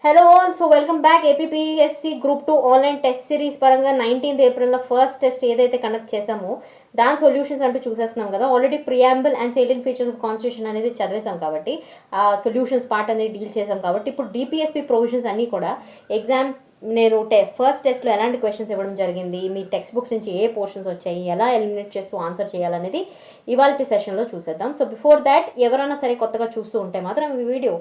Hello all, so welcome back. APPSC Group 2 online test series పరంగా 19th ఏప్రిల్లో first test ఏదైతే conduct చేసామో దాని సొల్యూషన్స్ అంటూ చూసేస్తున్నాం కదా. Already preamble and salient features of constitution అనేది చదివేసాం కాబట్టి ఆ సొల్యూషన్స్ పార్ట్ అనేది డీల్ చేసాం కాబట్టి ఇప్పుడు డిపిఎస్పి ప్రొవిజన్స్ అన్నీ కూడా ఎగ్జామ్ నేను ఫస్ట్ టెస్ట్లో ఎలాంటి క్వశ్చన్స్ ఇవ్వడం జరిగింది, మీ టెక్స్ట్ బుక్స్ నుంచి ఏ పోర్షన్స్ వచ్చాయి, ఎలా ఎలిమినేట్ చేస్తూ ఆన్సర్ చేయాలనేది ఇవాళ సెషన్లో చూసేద్దాం. సో బిఫోర్ దాట్ ఎవరైనా సరే కొత్తగా చూస్తూ ఉంటే మాత్రం ఈ video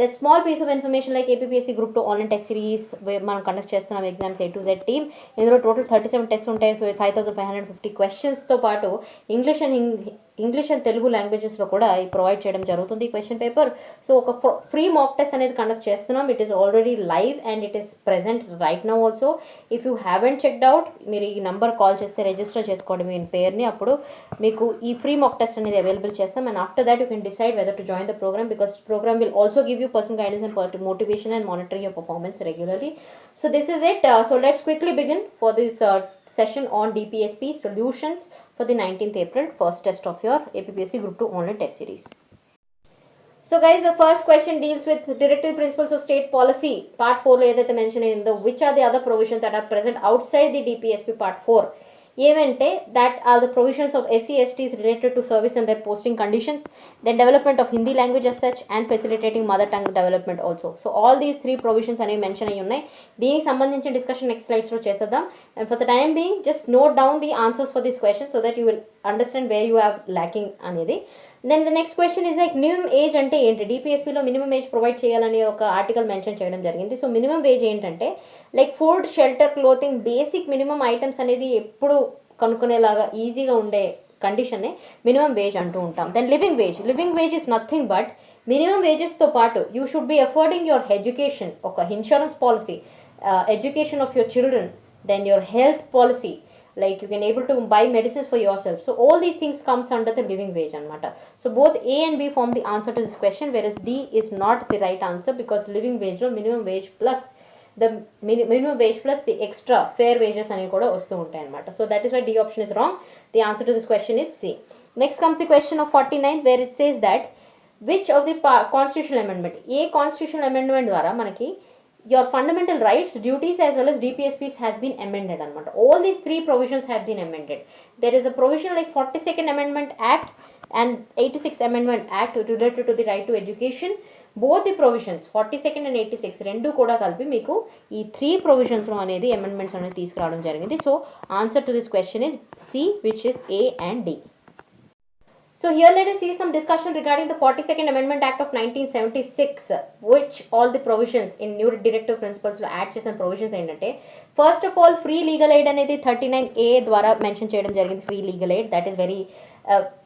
the small piece of information like APSC group 2 online test series మనం కండక్ట్ చేస్తున్నాం exams A to Z team. ఇందులో టోటల్ 37 టెస్ట్ ఉంటాయి, 5550 క్వశ్చన్స్తో పాటు ఇంగ్లీష్ అండ్ తెలుగు లాంగ్వేజెస్లో కూడా ప్రొవైడ్ చేయడం జరుగుతుంది ఈ క్వశ్చన్ పేపర్. సో ఒక ఫ్రీ మాక్ టెస్ట్ అనేది కండక్ట్ చేస్తున్నాం. It is already live and it is present right now also. If you haven't checked out మీరు ఈ నెంబర్ కాల్ చేస్తే రిజిస్టర్ చేసుకోండి మీ పేరుని, అప్పుడు మీకు ఈ ఫ్రీ మాక్ టెస్ట్ అనేది అవైలబుల్ చేస్తాం. And after that you can decide whether to join the program because program will also give you personal guidance and motivation and monitoring your performance regularly. So this is it. So let's quickly begin for this session on DPSP solutions for the 19th April first test of your APPSC Group 2 online test series. So guys, the first question deals with directive principles of state policy. Part 4 lo edaithe mention ayindho, which are the other provisions that are present outside the DPSP part 4. ఏవంటే that are the provisions of SC/STs related to service and their posting conditions, then development of Hindi language as such and facilitating mother tongue development also. So all these 3 provisions అనేవి mention అయ్యి ఉన్నాయి. దీనికి సంబంధించిన discussion next స్లైడ్స్లో చేసేద్దాం. And for the time being just note down the answers for this question so that you will understand where you have lacking అనేది. Then the next question is like minimum age అంటే ఏంటి, డిపిఎస్పీలో minimum age provide చేయాలని ఒక article mention చేయడం జరిగింది. So minimum wage ఏంటంటే like food, shelter, clothing, basic minimum items అనేది ఎప్పుడు కనుక్కునేలాగా ఈజీగా ఉండే కండిషన్నే మినిమం వేజ్ అంటూ ఉంటాం. Then living wage is nothing but minimum వేజెస్తో పాటు you should be affording your education, ఒక insurance policy, education of your children, then your health policy, like you can able to buy medicines for yourself. So all these things comes under the living wage anamata. So both A and B form the answer to this question, whereas D is not the right answer because living wage no minimum wage plus the minimum wage plus the extra fair wages ani kuda vastu untayi anamata. So that is why D option is wrong. The answer to this question is C. Next comes the question of 49 where it says that which of the constitutional amendment, a constitutional amendment dwara manaki your fundamental rights, duties as well as DPSPs has been amended anamata. All these 3 provisions have been amended. There is a provision like 42nd Amendment Act and 86th Amendment Act related to the right to education. Both the provisions 42nd and 86 రెండు కూడా కలిపి మీకు ఈ 3 ప్రొవిజన్స్లో అనేది amendments అనేది తీసుకురావడం జరిగింది. So answer to this question is C, which is A and D. So here let us see some discussion regarding the 42nd Amendment Act of 1976, which all the provisions in new directive principles లో add చేసిన provisions ఏంటంటే first of all free legal aid అనేది 39A ద్వారా mention చేయడం జరిగింది. Free legal aid that is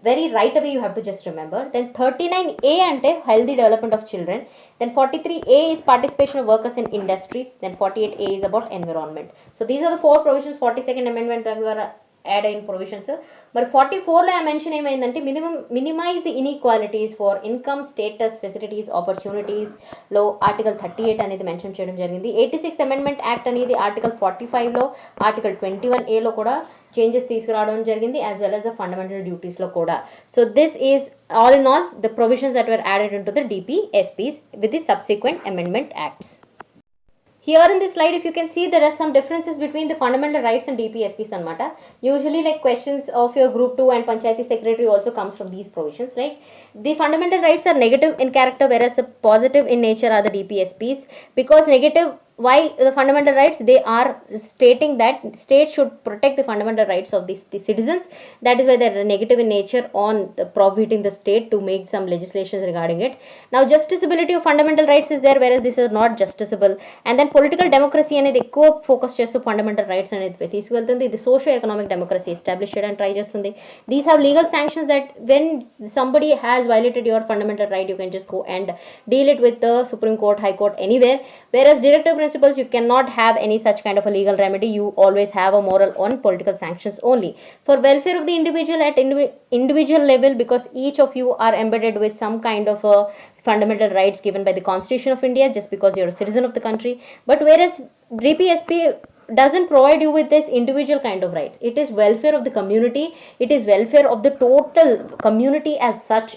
very right away you have to just remember. Then 39A అంటే healthy development of children. Then 43A is participation of workers in industries. Then 48A is about environment. So these are the 4 provisions 42nd Amendment ద్వారా add అయిన provisions. మరి 44లో ఆ mention ఏమైందంటే minimise the inequalities for income, status, facilities, ఆపర్చునిటీస్లో article 38 అనేది mention చేయడం జరిగింది. 86th అమెండ్మెంట్ యాక్ట్ అనేది ఆర్టికల్ 45లో ఆర్టికల్ 21Aలో కూడా చేంజెస్ తీసుకురావడం జరిగింది as well as the fundamental డ్యూటీస్లో కూడా. So this is all in all the provisions that were added into the DPSPs with the subsequent amendment acts. Here in this slide if you can see there are some differences between the fundamental rights and DPSPs anamata. Usually like questions of your group 2 and panchayati secretary also comes from these provisions. Like the fundamental rights are negative in character whereas the positive in nature are the DPSPs. Because negative, why the fundamental rights, they are stating that state should protect the fundamental rights of the citizens. That is why they are negative in nature on prohibiting the state to make some legislations regarding it. Now justiciability of fundamental rights is there whereas this is not justiciable. And then political democracy అనేది ఎక్కువ focus చేస్తూ fundamental rights అనేది తీసుకువెళ్తుంది. ఇది socio economic democracy establish చేయడానికి try చేస్తుంది. These have legal sanctions that when somebody has violated your fundamental right you can just go and deal it with the supreme court, high court, anywhere. Whereas directive principles you cannot have any such kind of a legal remedy. You always have a moral on political sanctions only for welfare of the individual at individual level, because each of you are embedded with some kind of a fundamental rights given by the Constitution of India just because you're a citizen of the country. But whereas DPSP doesn't provide you with this individual kind of rights. It is welfare of the community. It is welfare of the total community as such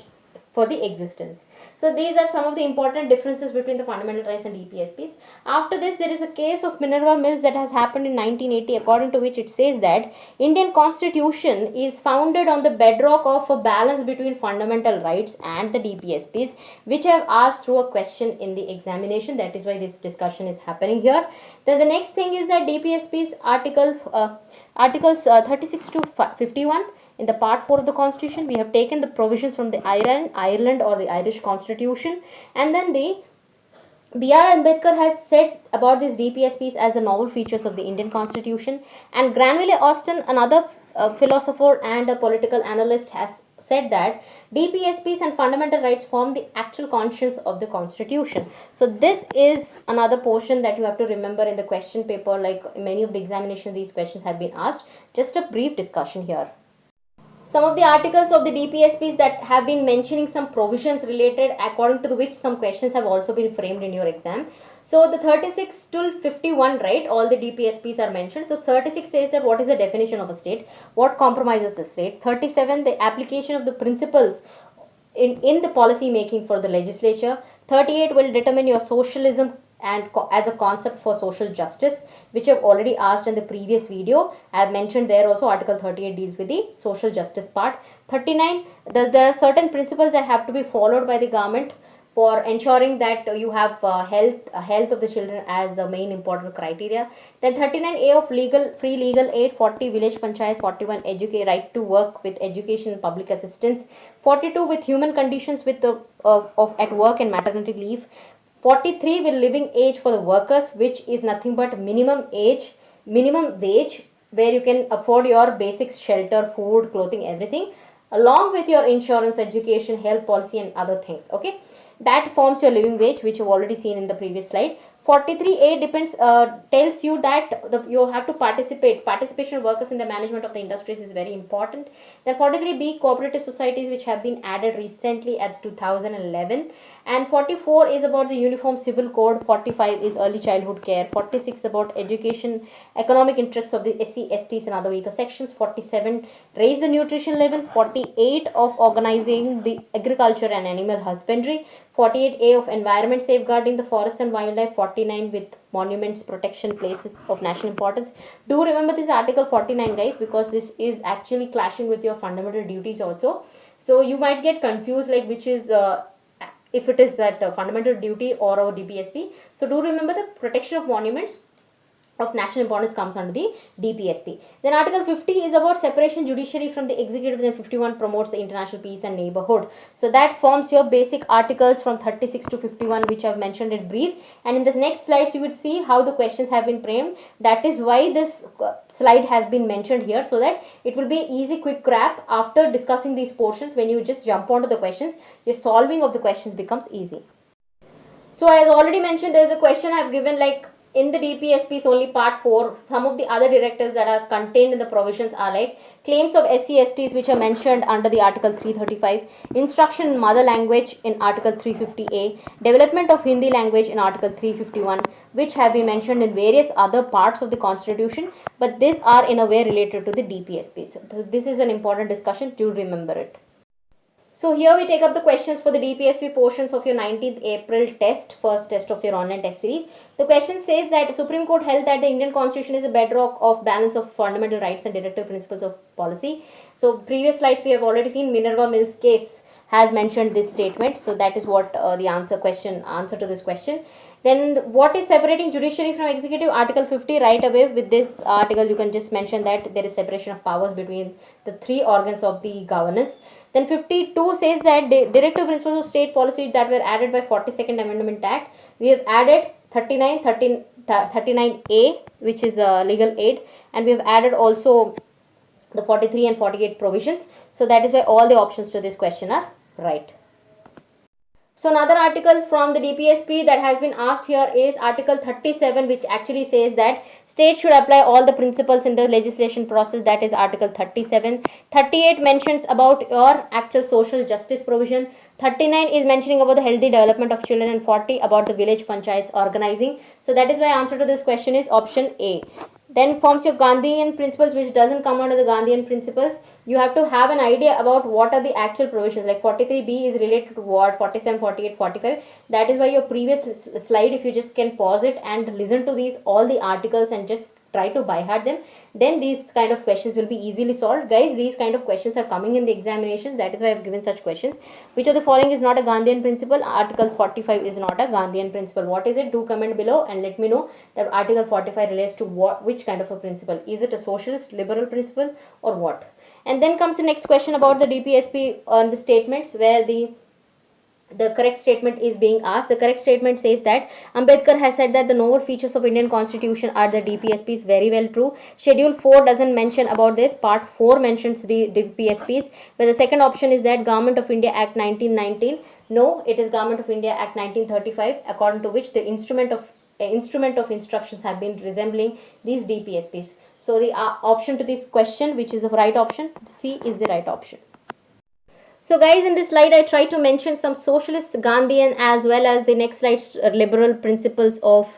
for the existence. So these are some of the important differences between the fundamental rights and DPSPs. After this, there is a case of Minerva Mills that has happened in 1980, according to which it says that Indian Constitution is founded on the bedrock of a balance between fundamental rights and the DPSPs, which I have asked through a question in the examination. That is why this discussion is happening here. Then the next thing is that DPSPs articles 36 to 51. In the part 4 of the constitution, we have taken the provisions from the Ireland or the Irish constitution, and then the B.R. Ambedkar has said about these DPSPs as the novel features of the Indian constitution, and Granville Austin, another philosopher and a political analyst, has said that DPSPs and fundamental rights form the actual conscience of the constitution. So this is another portion that you have to remember in the question paper. Like many of the examinations, these questions have been asked. Just a brief discussion here. Some of the articles of the DPSPs that have been mentioning some provisions related, according to which some questions have also been framed in your exam. So the 36 to 51, right, all the DPSPs are mentioned. So 36 says that what is the definition of a state, what compromises the state. 37, the application of the principles in the policy making for the legislature. 38 will determine your socialism and as a concept for social justice, which I've already asked in the previous video. I have mentioned there also. Article 38 deals with the social justice part. 39, there are certain principles that have to be followed by the government for ensuring that you have health of the children as the main important criteria. Then 39A of free legal aid, 40 village panchayat, 41 right to work with education and public assistance, 42 with human conditions with the at work and maternity leave, 43 with living age for the workers, which is nothing but minimum wage, where you can afford your basic shelter, food, clothing, everything, along with your insurance, education, health policy and other things. Okay, that forms your living wage, which you've already seen in the previous slide. 43A tells you that you have to participation of workers in the management of the industries is very important. Then 43B, cooperative societies, which have been added recently at 2011. And 44 is about the uniform civil code. 45 is early childhood care. 46 about education, economic interests of the SC, STs and other weaker sections. 47, raise the nutrition level. 48 of organizing the agriculture and animal husbandry. 48A of environment, safeguarding the forest and wildlife. 49 with monuments, protection, places of national importance. Do remember this article 49, guys, because this is actually clashing with your fundamental duties also. So you might get confused, like which is if it is that fundamental duty or our DPSP. So do remember the protection of monuments of national importance comes under the DPSP. Then Article 50 is about separation judiciary from the executive. Then 51 promotes the international peace and neighborhood. So that forms your basic articles from 36 to 51, which I've mentioned in brief. And in the next slides, you would see how the questions have been framed. That is why this slide has been mentioned here, so that it will be easy quick grab after discussing these portions. When you just jump onto the questions, your solving of the questions becomes easy. So as already mentioned, there is a question I have given, like in the DPSP's only part 4, some of the other directives that are contained in the provisions are like claims of SC, STs, which are mentioned under the Article 335, instruction in mother language in Article 350A, development of Hindi language in Article 351, which have been mentioned in various other parts of the Constitution, but these are in a way related to the DPSP. So this is an important discussion, do remember it. So here we take up the questions for the DPSP portions of your 19th April test, first test of your online test series. The question says that Supreme Court held that the Indian Constitution is the bedrock of balance of fundamental rights and directive principles of policy. So previous slides we have already seen Minerva Mills case has mentioned this statement. So that is what the answer to this question. Then what is separating judiciary from executive? Article 50, right away with this article you can just mention that there is separation of powers between the three organs of the governance. Then 52 says that directive principles of state policy that were added by 42nd Amendment Act. We have added 39A, which is legal aid, and we have added also the 43 and 48 provisions. So that is why all the options to this question are right. So another article from the DPSP that has been asked here is Article 37, which actually says that states should apply all the principles in the legislation process. That is Article 37. 38 mentions about your actual social justice provision. 39 is mentioning about the healthy development of children, and 40 about the village panchayats organizing. So that is why answer to this question is option A. Then forms your Gandhian principles, which doesn't come under the Gandhian principles. You have to have an idea about what are the actual provisions. Like 43B is related to what, 47, 48, 45. That is why your previous slide, if you just can pause it and listen to these all the articles and just try to by heart them, then these kind of questions will be easily solved. Guys, these kind of questions are coming in the examination. That is why I've given such questions. Which of the following is not a Gandhian principle? Article 45 is not a Gandhian principle. What is it? Do comment below and let me know that Article 45 relates to what, which kind of a principle. Is it a socialist, liberal principle, or what? And then comes the next question about the DPSP on the statements, where the correct statement is being asked. The correct statement says that Ambedkar has said that the novel features of Indian constitution are the DPSPs. Very well true. Schedule 4 doesn't mention about this. Part 4 mentions the DPSPs, where the second option is that Government of India Act 1919. No, it is Government of India Act 1935, according to which the instrument of instructions have been resembling these DPSPs. So the option to this question, which is the right option, C is the right option. So guys, in this slide I try to mention some socialist Gandhian as well as the next slide's liberal principles of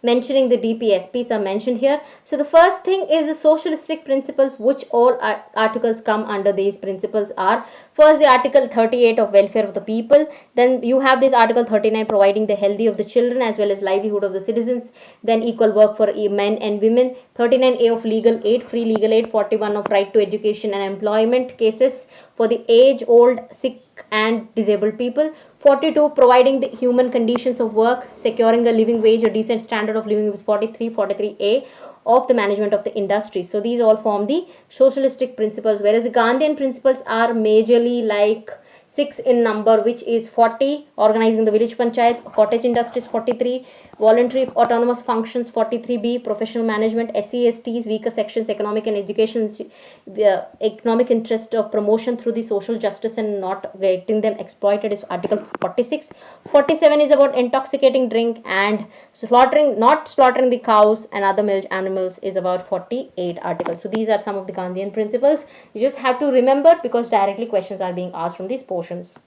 mentioning the DPSPs are mentioned here. So the first thing is the socialistic principles, which all articles come under these principles are: first, the Article 38 of welfare of the people. Then you have this Article 39 providing the healthy of the children as well as livelihood of the citizens. Then equal work for men and women. 39A of legal aid, free legal aid. 41 of right to education and employment cases for the age, old, sick and disabled people. 42 providing the human conditions of work, securing a living wage, a decent standard of living with 43A of the management of the industry. So these all form the socialistic principles, whereas the Gandhian principles are majorly like 6 in number, which is 40, organizing the village panchayat, cottage industries 43, voluntary autonomous functions 43B, professional management, SCSTs, weaker sections, economic and education, economic interest of promotion through the social justice and not getting them exploited is Article 46. 47 is about intoxicating drink and not slaughtering the cows and other milk animals is about 48 articles. So these are some of the Gandhian principles. You just have to remember because directly questions are being asked from these portions.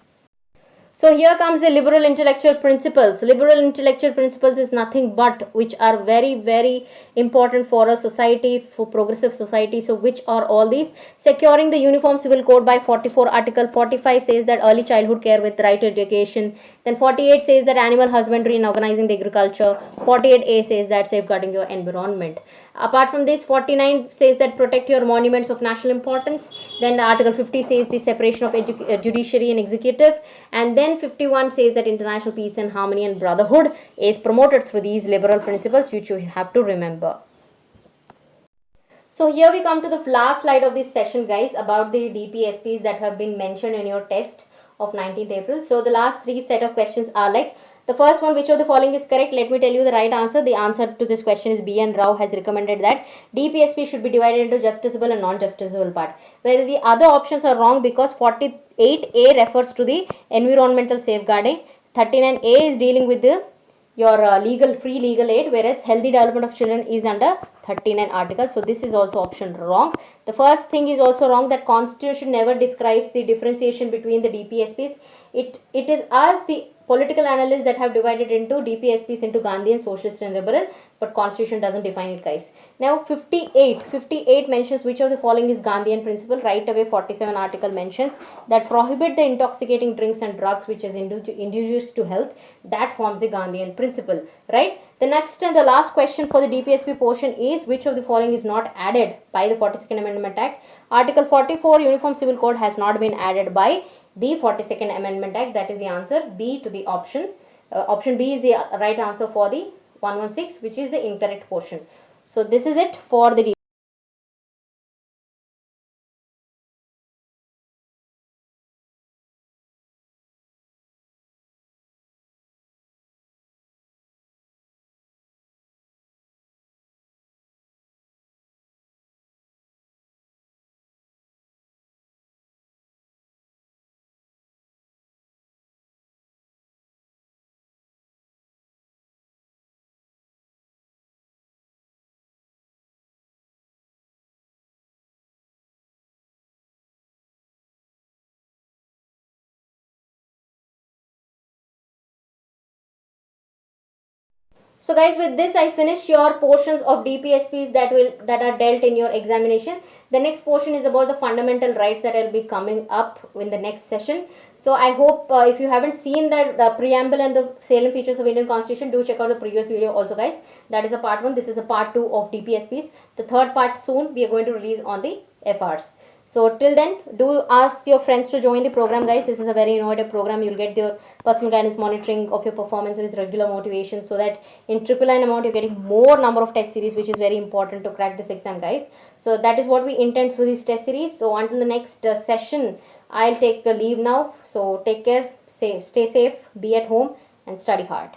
So here comes the liberal intellectual principles. Liberal intellectual principles is nothing but which are very, very important for a society, for progressive society. So which are all these? Securing the Uniform Civil Code by 44. Article 45 says that early childhood care with right to education. Then 48 says that animal husbandry and organizing the agriculture. 48A says that safeguarding your environment. Apart from this, 49 says that protect your monuments of national importance. Then the Article 50 says the separation of judiciary and executive. And then 51 says that international peace and harmony and brotherhood is promoted through these liberal principles, which you have to remember. So here we come to the last slide of this session, guys, about the DPSPs that have been mentioned in your test of 19th April. So the last three set of questions are like, the first one, which of the following is correct? Let me tell you the right answer. The answer to this question is B. N. Rao has recommended that DPSP should be divided into justiciable and non-justiciable part. Whether the other options are wrong because 48A refers to the environmental safeguarding. 39A is dealing with the your free legal aid, whereas healthy development of children is under 39 articles. So this is also option wrong. The first thing is also wrong, that constitution never describes the differentiation between the DPSPs. It is us, the political analysts, that have divided into DPSPs into Gandhian, socialist and liberal, but constitution doesn't define it, guys. Now 58 mentions which of the following is Gandhian principle. Right away 47 article mentions that prohibit the intoxicating drinks and drugs which is injurious to health. That forms the Gandhian principle, right? The next and the last question for the DPSP portion is which of the following is not added by the 42nd Amendment Act. Article 44 Uniform Civil Code has not been added by the 42nd Amendment Act. That is the answer B to the option. Option B is the right answer for the 116, which is the incorrect portion. So this is it for the So guys, with this I finish your portions of DPSPs that are dealt in your examination. The next portion is about the fundamental rights that will be coming up in the next session. So I hope if you haven't seen the preamble and the salient features of Indian Constitution, do check out the previous video also, guys. That is a part 1. This is a part 2 of DPSPs. The third part soon we are going to release on the FRs. So till then, do ask your friends to join the program, guys. This is a very innovative program. You'll get your personal guidance monitoring of your performance with regular motivation, so that in triple line amount you're getting more number of test series, which is very important to crack this exam, guys. So that is what we intend through this test series. So until the next session, I'll take a leave now. So take care, stay safe, be at home, and study hard.